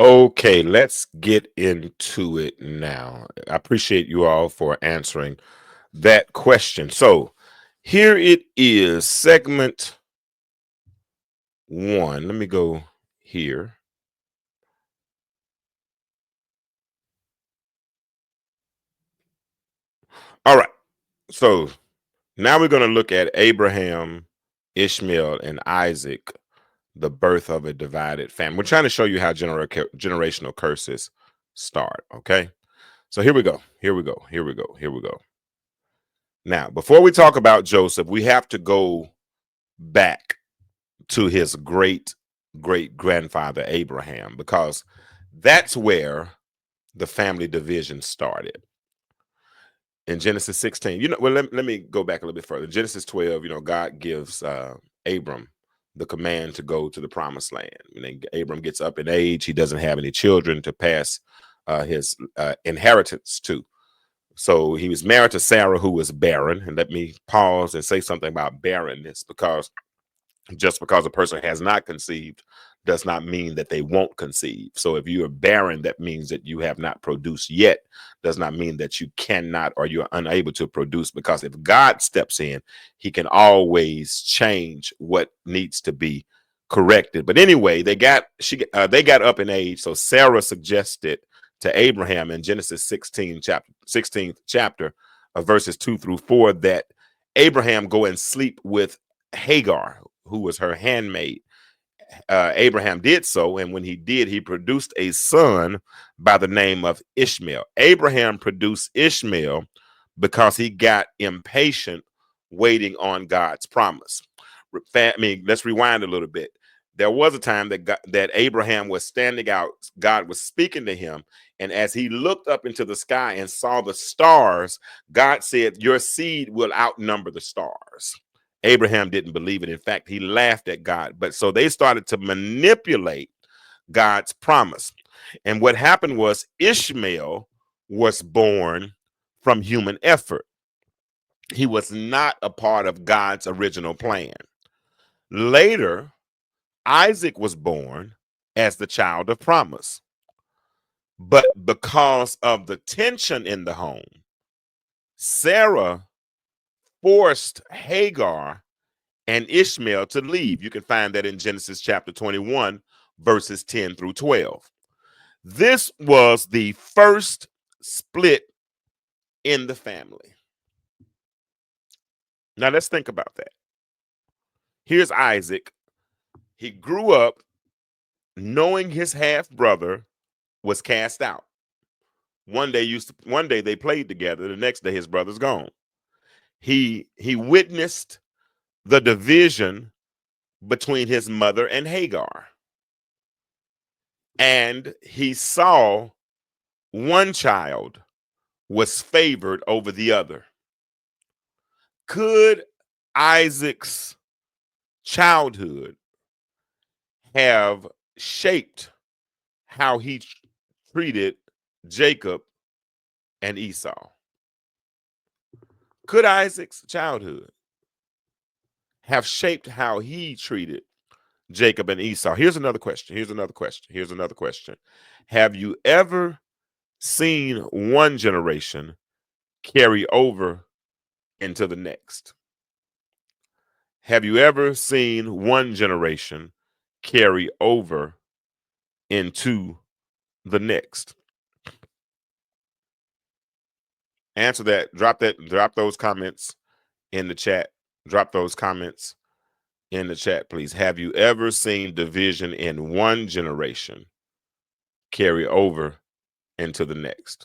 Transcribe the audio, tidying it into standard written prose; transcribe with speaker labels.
Speaker 1: Okay, let's get into it now. I appreciate you all for answering that question. So here it is, segment one. Let me go here. All right. So now we're going to look at Abraham, Ishmael, and Isaac, the birth of a divided family. We're trying to show you how generational curses start. Okay. So here we go. Here we go. Here we go. Here we go. Now, before we talk about Joseph, we have to go back to his great grandfather Abraham, because that's where the family division started. In Genesis 16, well, let me go back a little bit further. Genesis 12, God gives Abram the command to go to the promised land. And then Abram gets up in age. He doesn't have any children to pass his inheritance to. So he was married to Sarah, who was barren. And let me pause and say something about barrenness, because just because a person has not conceived does not mean that they won't conceive. So if you are barren, that means that you have not produced yet, does not mean that you cannot or you're unable to produce, because if God steps in, he can always change what needs to be corrected. But anyway, they got up in age. So Sarah suggested to Abraham in Genesis 16th chapter of verses 2-4 that Abraham go and sleep with Hagar, who was her handmaid. Abraham did so, and when he did, he produced a son by the name of Ishmael. Abraham produced Ishmael because he got impatient waiting on God's promise. Let's rewind a little bit. There was a time that Abraham was standing out. God was speaking to him, and as he looked up into the sky and saw the stars, God said, "Your seed will outnumber the stars." Abraham didn't believe it. In fact, he laughed at God. But so they started to manipulate God's promise. And what happened was Ishmael was born from human effort. He was not a part of God's original plan. Later, Isaac was born as the child of promise. But because of the tension in the home, Sarah forced Hagar and Ishmael to leave. You can find that in Genesis chapter 21, verses 10-12. This was the first split in the family. Now let's think about that. Here's Isaac. He grew up knowing his half brother was cast out. One day they played together. The next day his brother's gone. He witnessed the division between his mother and Hagar. And he saw one child was favored over the other. Could Isaac's childhood have shaped how he treated Jacob and Esau? Could Isaac's childhood have shaped how he treated Jacob and Esau? Here's another question. Have you ever seen one generation carry over into the next? Have you ever seen one generation carry over into the next? Answer that. Drop those comments in the chat. Drop those comments in the chat, please. Have you ever seen division in one generation carry over into the next?